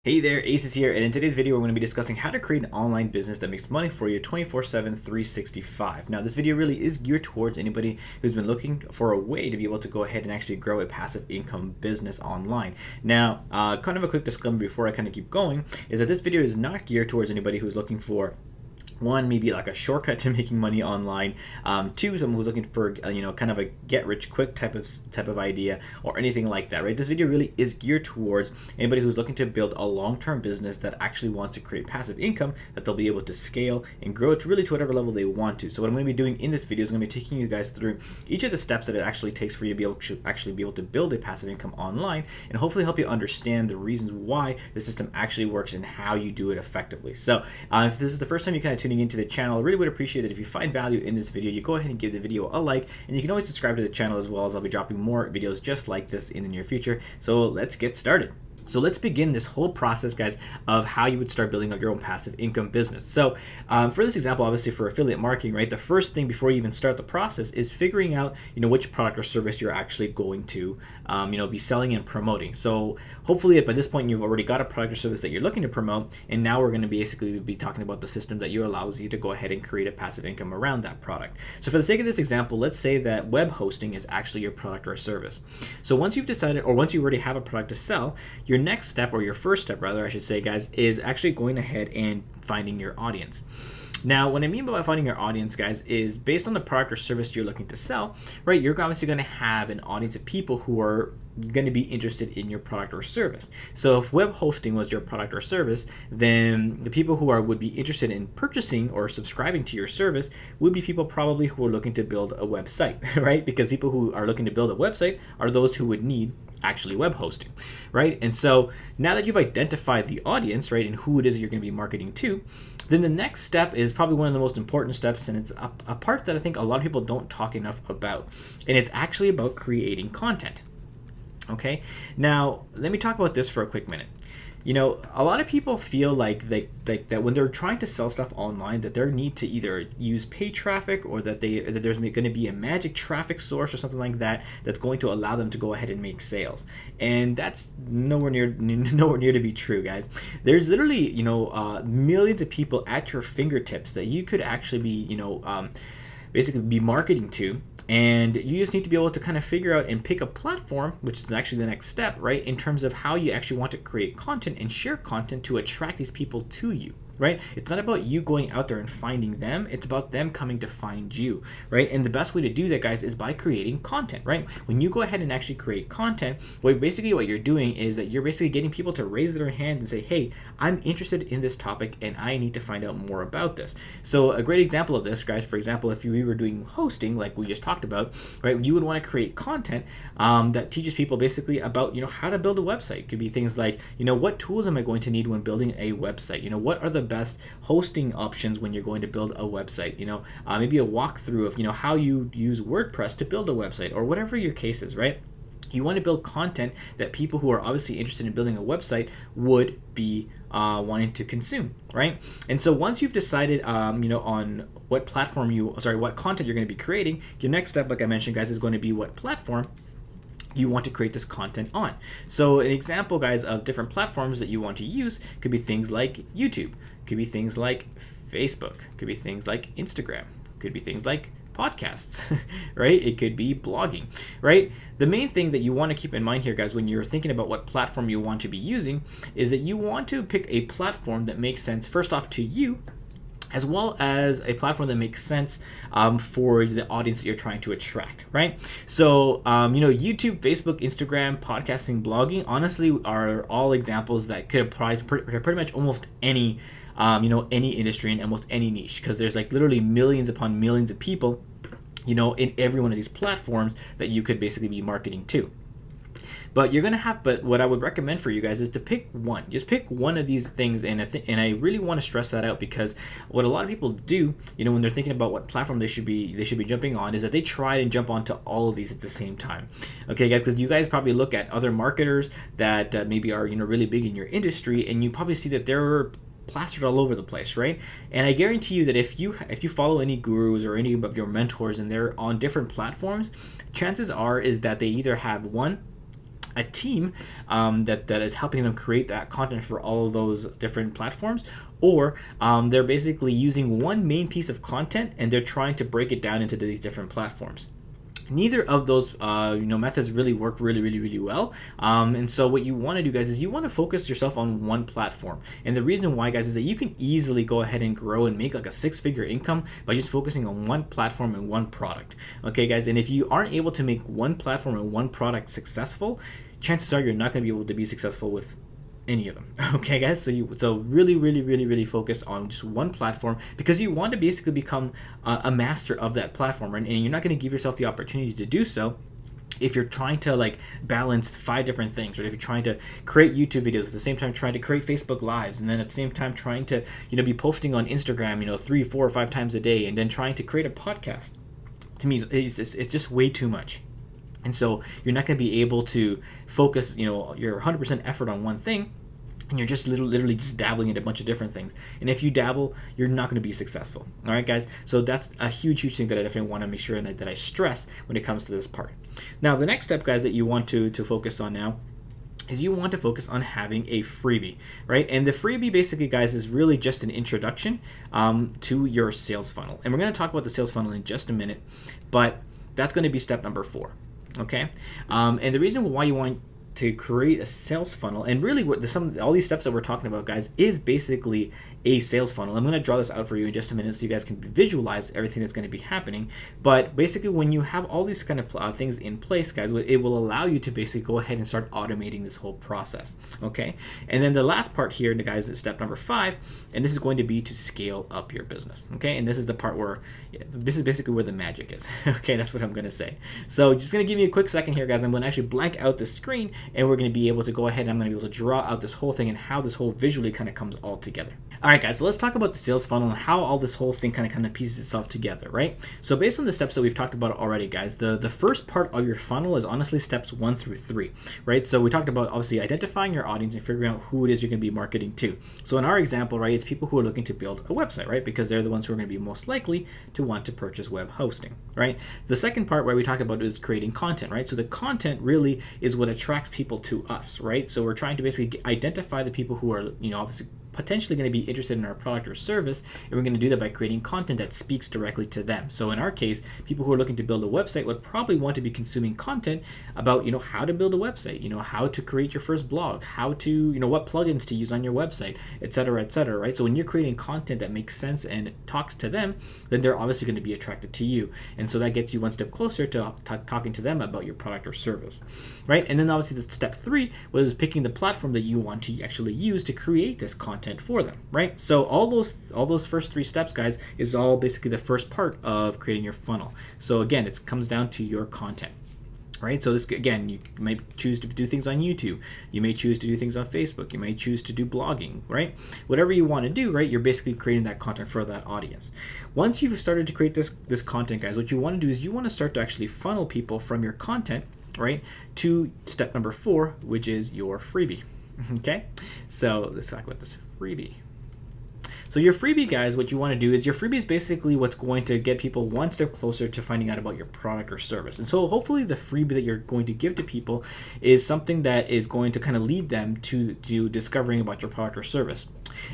Hey there, Ace is here, and in today's video we're going to be discussing how to create an online business that makes money for you 24/7, 365. Now this video really is geared towards anybody who's been looking for a way to be able to go ahead and actually grow a passive income business online. Now, kind of a quick disclaimer before I kind of keep going is that this video is not geared towards anybody who's looking for one, maybe like a shortcut to making money online. Two, someone who's looking for kind of a get-rich-quick type of idea or anything like that, right? This video really is geared towards anybody who's looking to build a long-term business that actually wants to create passive income that they'll be able to scale and grow to whatever level they want to. So what I'm going to be doing in this video is going to be taking you guys through each of the steps that it actually takes for you to be able to build a passive income online, and hopefully help you understand the reasons why the system actually works and how you do it effectively. So if this is the first time you kind of tuning into the channel, I really would appreciate it if you find value in this video, you go ahead and give the video a like, and you can always subscribe to the channel as well, as I'll be dropping more videos just like this in the near future. So let's get started. So let's begin this whole process, guys, of how you would start building up your own passive income business. So for this example, obviously for affiliate marketing, right, the first thing before you even start the process is figuring out, which product or service you're actually going to, be selling and promoting. So hopefully by this point, you've already got a product or service that you're looking to promote. And now we're going to basically be talking about the system that allows you to go ahead and create a passive income around that product. So for the sake of this example, let's say that web hosting is actually your product or service. So once you've decided, or once you already have a product to sell, your next step, or your first step rather, I should say, guys, is actually going ahead and finding your audience. Now, what I mean by finding your audience, guys, is based on the product or service you're looking to sell, right? You're obviously going to have an audience of people who are going to be interested in your product or service. So if web hosting was your product or service, then the people who would be interested in purchasing or subscribing to your service would be people probably who are looking to build a website, right? Because people who are looking to build a website are those who would need actually web hosting, right? And so now that you've identified the audience, right, and who it is you're going to be marketing to, then the next step is probably one of the most important steps, and it's a part that I think a lot of people don't talk enough about, and it's actually about creating content. Okay, now let me talk about this for a quick minute. A lot of people feel like that when they're trying to sell stuff online, that they need to either use paid traffic, or that there's going to be a magic traffic source or something like that that's going to allow them to go ahead and make sales. And that's nowhere near to be true, guys. There's literally millions of people at your fingertips that you could actually be basically be marketing to. And you just need to be able to kind of figure out and pick a platform, which is actually the next step, right, in terms of how you actually want to create content and share content to attract these people to you, right? It's not about you going out there and finding them. It's about them coming to find you, right? And the best way to do that, guys, is by creating content, right? When you go ahead and actually create content, what you're doing is that you're basically getting people to raise their hand and say, hey, I'm interested in this topic and I need to find out more about this. So a great example of this, guys, for example, if we were doing hosting like we just talked about, right, you would want to create content that teaches people basically about, how to build a website. It could be things like, what tools am I going to need when building a website? What are the best hosting options when you're going to build a website? Maybe a walkthrough of, how you use WordPress to build a website, or whatever your case is, right? You want to build content that people who are obviously interested in building a website would be wanting to consume, right? And so once you've decided, on what platform what content you're going to be creating, your next step, like I mentioned, guys, is going to be what platform you want to create this content on. So an example, guys, of different platforms that you want to use could be things like YouTube, could be things like Facebook, could be things like Instagram, could be things like podcasts, right? It could be blogging, right? The main thing that you want to keep in mind here, guys, when you're thinking about what platform you want to be using, is that you want to pick a platform that makes sense, first off, to you, as well as a platform that makes sense for the audience that you're trying to attract, right? So, YouTube, Facebook, Instagram, podcasting, blogging, honestly, are all examples that could apply to pretty much almost any, any industry and almost any niche, because there's like literally millions upon millions of people, in every one of these platforms that you could basically be marketing to. But what I would recommend for you guys is to pick one. Just pick one of these things, and I really want to stress that out, because what a lot of people do, when they're thinking about what platform they should be jumping on, is that they try and jump onto all of these at the same time. Okay, guys, because you guys probably look at other marketers that maybe are really big in your industry, and you probably see that they're plastered all over the place, right? And I guarantee you that if you follow any gurus or any of your mentors and they're on different platforms, chances are is that they either have one, a team that is helping them create that content for all of those different platforms, or they're basically using one main piece of content and they're trying to break it down into these different platforms. Neither of those methods really work really well, and so what you want to do, guys, is you want to focus yourself on one platform. And the reason why, guys, is that you can easily go ahead and grow and make like a 6-figure income by just focusing on one platform and one product. Okay, guys, and if you aren't able to make one platform and one product successful, chances are you're not going to be able to be successful with any of them. Okay, guys, so really focus on just one platform, because you want to basically become a master of that platform, and you're not going to give yourself the opportunity to do so if you're trying to like balance 5 different things, or if you're trying to create YouTube videos at the same time trying to create Facebook Lives, and then at the same time trying to be posting on Instagram 3, 4, or 5 times a day, and then trying to create a podcast. To me, it's just way too much. And so you're not going to be able to focus, your 100% effort on one thing, and you're just literally just dabbling into a bunch of different things. And if you dabble, you're not going to be successful. All right, guys. So that's a huge thing that I definitely want to make sure that I stress when it comes to this part. Now, the next step, guys, that you want to focus on now is you want to focus on having a freebie, right? And the freebie basically, guys, is really just an introduction to your sales funnel. And we're going to talk about the sales funnel in just a minute, but that's going to be step number 4. Okay, and the reason why you want to create a sales funnel, and really what all these steps that we're talking about, guys, is basically a sales funnel. I'm going to draw this out for you in just a minute so you guys can visualize everything that's going to be happening. But basically, when you have all these kind of things in place, guys, it will allow you to basically go ahead and start automating this whole process. Okay, and then the last part here, guys, is step number 5, and this is going to be to scale up your business. Okay, and this is the part where this is basically where the magic is. Okay, that's what I'm going to say. So just going to give me a quick second here, guys. I'm going to actually blank out the screen, and we're going to be able to go ahead and I'm going to be able to draw out this whole thing and how this whole visually kind of comes all together. All right, guys, so let's talk about the sales funnel and how all this whole thing kind of pieces itself together, right? So based on the steps that we've talked about already, guys, the first part of your funnel is honestly steps 1 through 3, right? So we talked about obviously identifying your audience and figuring out who it is you're going to be marketing to. So in our example, right, it's people who are looking to build a website, right? Because they're the ones who are going to be most likely to want to purchase web hosting, right? The second part where we talked about is creating content, right? So the content really is what attracts people to us, right? So we're trying to basically identify the people who are, obviously potentially going to be interested in our product or service, and we're going to do that by creating content that speaks directly to them. So in our case, people who are looking to build a website would probably want to be consuming content about how to build a website, how to create your first blog, how to what plugins to use on your website, etc., right? So when you're creating content that makes sense and talks to them, then they're obviously going to be attracted to you, and so that gets you one step closer to talking to them about your product or service, right? And then obviously the step 3 was picking the platform that you want to actually use to create this content for them, right? So all those first 3 steps, guys, is all basically the first part of creating your funnel. So again, it comes down to your content, right? So this, again, you might choose to do things on YouTube, you may choose to do things on Facebook, you may choose to do blogging, right? Whatever you want to do, right? You're basically creating that content for that audience. Once you've started to create this content, guys, what you want to do is you want to start to actually funnel people from your content, right, to step number 4, which is your freebie. Okay, so let's talk about this freebie. So your freebie, guys, what you want to do is your freebie is basically what's going to get people one step closer to finding out about your product or service. And so hopefully the freebie that you're going to give to people is something that is going to kind of lead them to discovering about your product or service.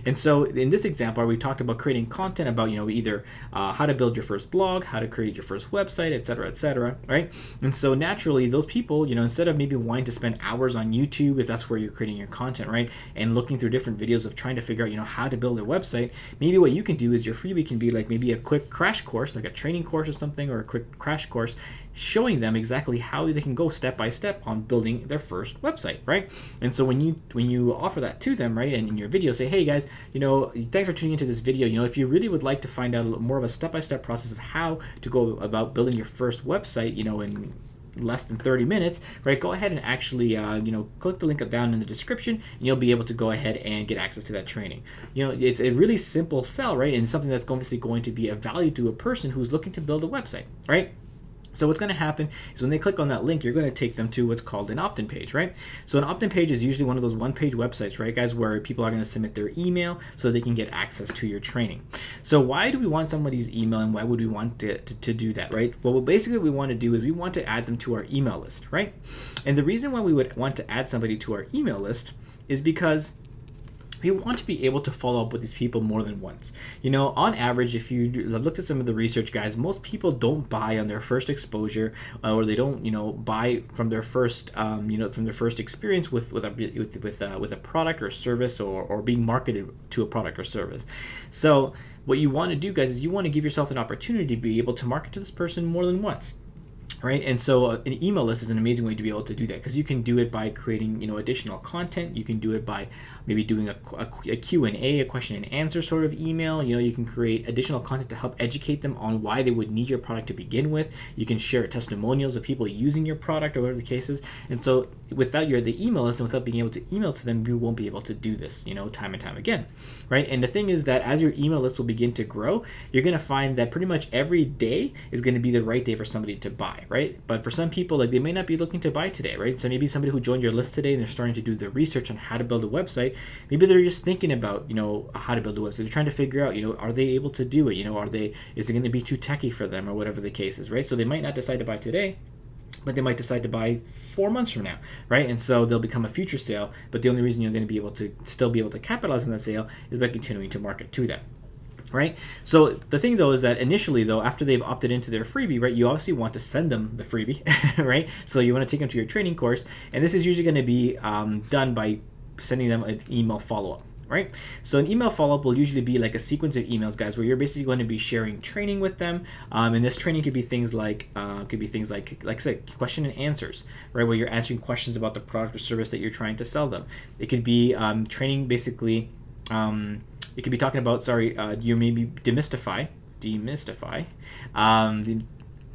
And so in this example, we talked about creating content about, either how to build your first blog, how to create your first website, etc., right? And so naturally, those people, instead of maybe wanting to spend hours on YouTube, if that's where you're creating your content, right, and looking through different videos of trying to figure out, how to build a website, maybe what you can do is your freebie can be like maybe a quick crash course, like a training course or something, or a quick crash course showing them exactly how they can go step by step on building their first website, right? And so when you offer that to them, right, and in your video say, hey guys, thanks for tuning into this video. If you really would like to find out a little more of a step-by-step process of how to go about building your first website, in less than 30 minutes, right, go ahead and actually click the link down in the description, and you'll be able to go ahead and get access to that training. It's a really simple sell, right, and something that's obviously going to be of value to a person who's looking to build a website, right? So what's going to happen is when they click on that link, you're going to take them to what's called an opt-in page, right? So an opt-in page is usually one of those one-page websites, right, guys, where people are going to submit their email so they can get access to your training. So why do we want somebody's email, and why would we want to do that, right? Well, what basically we want to do is we want to add them to our email list, right? And the reason why we would want to add somebody to our email list is because we want to be able to follow up with these people more than once. You know, on average, if you look at some of the research, guys, most people don't buy on their first exposure, or they don't, you know, buy from their first, from their first experience with a product or service, or being marketed to a product or service. So what you want to do, guys, is you want to give yourself an opportunity to be able to market to this person more than once. Right, and so an email list is an amazing way to be able to do that, because you can do it by creating, you know, additional content. You can do it by maybe doing a Q&A, a question and answer sort of email. You know, you can create additional content to help educate them on why they would need your product to begin with. You can share testimonials of people using your product, or whatever the case is. And so without the email list, and without being able to email to them, you won't be able to do this, you know, time and time again, right? And the thing is that as your email list will begin to grow, you're going to find that pretty much every day is going to be the right day for somebody to buy, right? But for some people, like, they may not be looking to buy today, right? So maybe somebody who joined your list today and they're starting to do the research on how to build a website, maybe they're just thinking about, you know, how to build a website. They're trying to figure out, you know, are they able to do it? You know, is it going to be too techy for them, or whatever the case is, right? So they might not decide to buy today, but they might decide to buy 4 months from now, right? And so they'll become a future sale, but the only reason you're going to be able to still be able to capitalize on that sale is by continuing to market to them. Right? So the thing though is that initially though, after they've opted into their freebie, right, you obviously want to send them the freebie, right? So you want to take them to your training course, and this is usually going to be done by sending them an email follow-up. Right? So an email follow-up will usually be like a sequence of emails, guys, where you're basically going to be sharing training with them. And this training could be things like I said, question and answers, right? Where you're answering questions about the product or service that you're trying to sell them. It could be training, basically. You could be talking about, you maybe demystify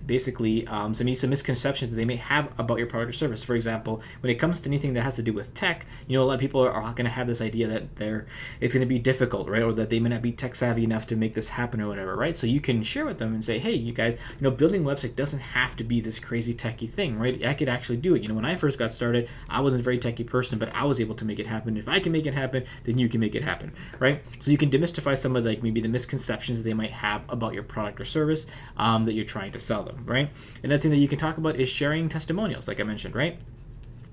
some misconceptions that they may have about your product or service. For example, when it comes to anything that has to do with tech, you know, a lot of people are going to have this idea that it's going to be difficult, right? Or that they may not be tech savvy enough to make this happen, or whatever, right? So you can share with them and say, hey, you guys, you know, building a website doesn't have to be this crazy techy thing, right? I could actually do it. You know, when I first got started, I wasn't a very techy person, but I was able to make it happen. If I can make it happen, then you can make it happen, right? So you can demystify some of, like, maybe the misconceptions that they might have about your product or service that you're trying to sell them. Right? Another thing that you can talk about is sharing testimonials, like I mentioned, right?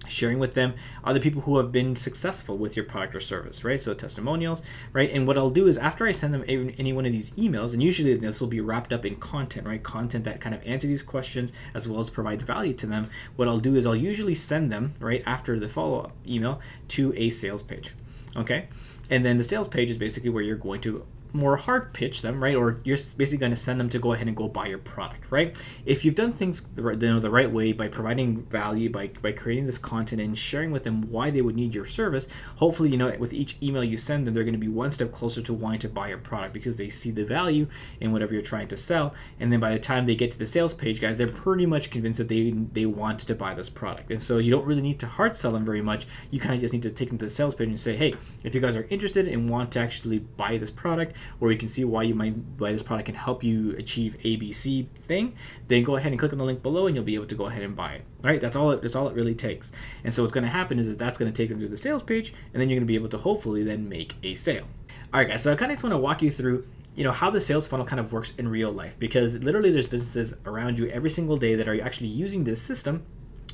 Sharing with them other people who have been successful with your product or service, right? So testimonials, right? And what I'll do is, after I send them any one of these emails, and usually this will be wrapped up in content, right? Content that kind of answer these questions as well as provide value to them. What I'll do is I'll usually send them, right after the follow-up email, to a sales page, okay? And then the sales page is basically where you're going to more hard pitch them, right? Or you're basically going to send them to go ahead and go buy your product, right? If you've done things the right way, by providing value, by creating this content and sharing with them why they would need your service, hopefully, you know, with each email you send them, they're going to be one step closer to wanting to buy your product, because they see the value in whatever you're trying to sell. And then by the time they get to the sales page, guys, they're pretty much convinced that they want to buy this product. And so you don't really need to hard sell them very much. You kind of just need to take them to the sales page and say, hey, if you guys are interested and want to actually buy this product, or you can see why this product can help you achieve ABC thing, then go ahead and click on the link below and you'll be able to go ahead and buy it. All right, that's all it really takes. And so what's going to happen is that's going to take them to the sales page, and then you're going to be able to hopefully then make a sale. All right, guys, so I kind of just want to walk you through, you know, how the sales funnel kind of works in real life, because literally there's businesses around you every single day that are actually using this system,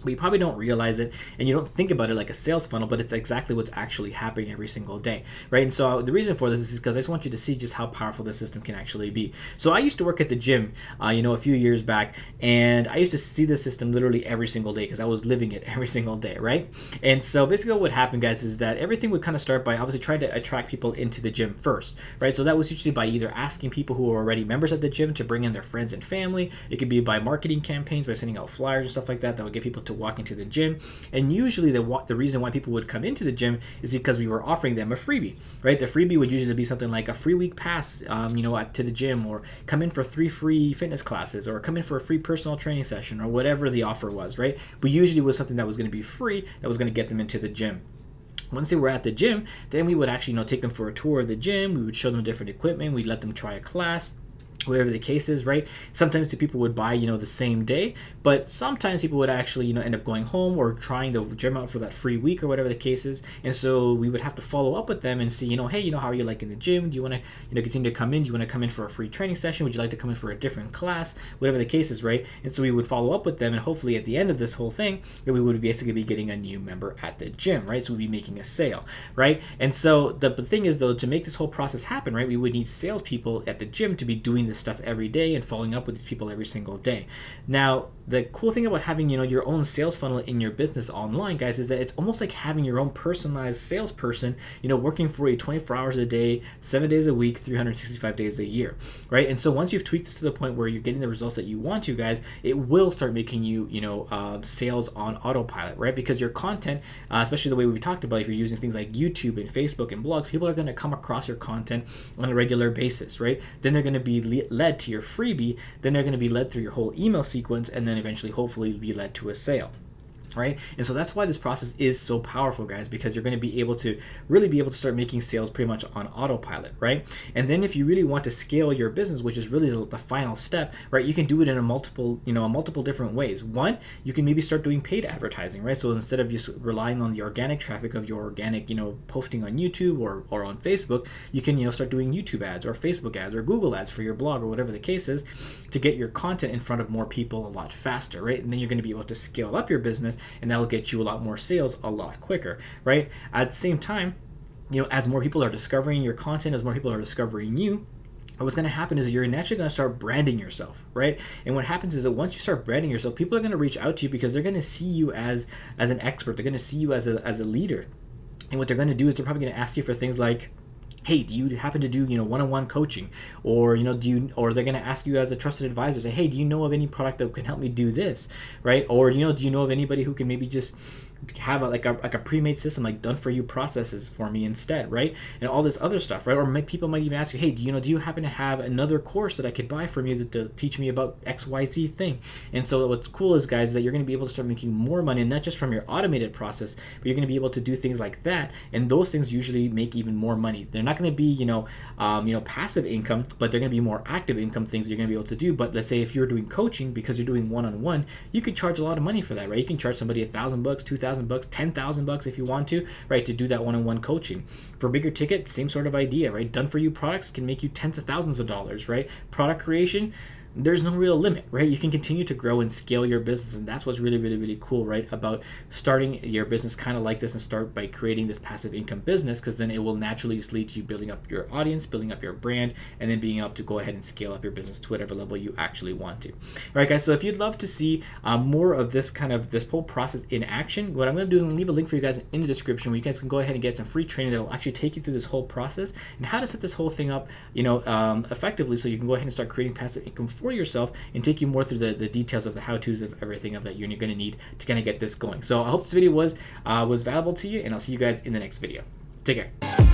but you probably don't realize it, and you don't think about it like a sales funnel, but it's exactly what's actually happening every single day, right? And so the reason for this is because I just want you to see just how powerful this system can actually be. So I used to work at the gym, you know, a few years back, and I used to see the system literally every single day because I was living it every single day, right? And so basically what happened, guys, is that everything would kind of start by obviously trying to attract people into the gym first, right? So that was usually by either asking people who are already members of the gym to bring in their friends and family. It could be by marketing campaigns, by sending out flyers and stuff like that would get people to walk into the gym. And usually the reason why people would come into the gym is because we were offering them a freebie, right? The freebie would usually be something like a free week pass, you know, to the gym, or come in for 3 free fitness classes, or come in for a free personal training session, or whatever the offer was, right? But usually it was something that was going to be free, that was going to get them into the gym. Once they were at the gym, then we would actually, you know, take them for a tour of the gym. We would show them different equipment. We'd let them try a class. whatever the case is, right? Sometimes the people would buy, the same day, but sometimes people would actually, end up going home or trying the gym out for that free week or whatever the case is. And so we would have to follow up with them and see, hey, how are you liking the gym? Do you want to, continue to come in? Do you want to come in for a free training session? Would you like to come in for a different class? Whatever the case is, right? And so we would follow up with them, and hopefully at the end of this whole thing, we would basically be getting a new member at the gym, right? So we'd be making a sale, right? And so the thing is, though, to make this whole process happen, right, we would need salespeople at the gym to be doing this stuff every day and following up with these people every single day. Now, the cool thing about having, your own sales funnel in your business online, guys, is that it's almost like having your own personalized salesperson, working for you 24 hours a day, 7 days a week, 365 days a year, right? And so once you've tweaked this to the point where you're getting the results that you want to, guys, it will start making you, sales on autopilot, right? Because your content, especially the way we talked about, if you're using things like YouTube and Facebook and blogs, people are going to come across your content on a regular basis, right? Then they're going to be led to your freebie, then they're going to be led through your whole email sequence, and then eventually, hopefully, be led to a sale. Right? And so that's why this process is so powerful, guys, because you're going to be able to really be able to start making sales pretty much on autopilot, right? And then if you really want to scale your business, which is really the final step, right, you can do it in a multiple different ways. One, you can maybe start doing paid advertising, right? So instead of just relying on the organic traffic of your organic, posting on YouTube or on Facebook, you can, start doing YouTube ads or Facebook ads or Google ads for your blog or whatever the case is to get your content in front of more people a lot faster, right? And then you're going to be able to scale up your business, and that'll get you a lot more sales a lot quicker, right? At the same time, as more people are discovering your content, as more people are discovering you, what's going to happen is you're naturally going to start branding yourself, right? And what happens is that once you start branding yourself, people are going to reach out to you because they're going to see you as an expert. They're going to see you as a leader. And what they're going to do is they're probably going to ask you for things like, hey, do you happen to do, one-on-one coaching? Or, or they're going to ask you as a trusted advisor, say, hey, do you know of any product that can help me do this, right? Or, do you know of anybody who can maybe just have a pre-made system, like done for you processes for me instead, right? And all this other stuff, right? Or people might even ask you, hey, do you happen to have another course that I could buy from you to teach me about XYZ thing? And so what's cool is, guys, that you're going to be able to start making more money, not just from your automated process, but you're going to be able to do things like that. And those things usually make even more money. They're not going to be, passive income, but they're going to be more active income things that you're going to be able to do. But let's say if you're doing coaching, because you're doing one-on-one, you could charge a lot of money for that, right? You can charge somebody $1,000, $2,000, $10,000 if you want to, right, to do that one-on-one coaching. For bigger ticket, same sort of idea, right? Done for you products can make you tens of thousands of dollars, right? Product creation, there's no real limit, right? You can continue to grow and scale your business, and that's what's really, really, really cool, right, about starting your business kind of like this and start by creating this passive income business, because then it will naturally just lead to you building up your audience, building up your brand, and then being able to go ahead and scale up your business to whatever level you actually want to. All right, guys, so if you'd love to see more of this whole process in action, what I'm going to do is I'm going to leave a link for you guys in the description where you guys can go ahead and get some free training that will actually take you through this whole process and how to set this whole thing up, effectively, so you can go ahead and start creating passive income for yourself and take you more through the details of the how-tos of everything of that you're going to need to kind of get this going. So I hope this video was valuable to you, and I'll see you guys in the next video. Take care.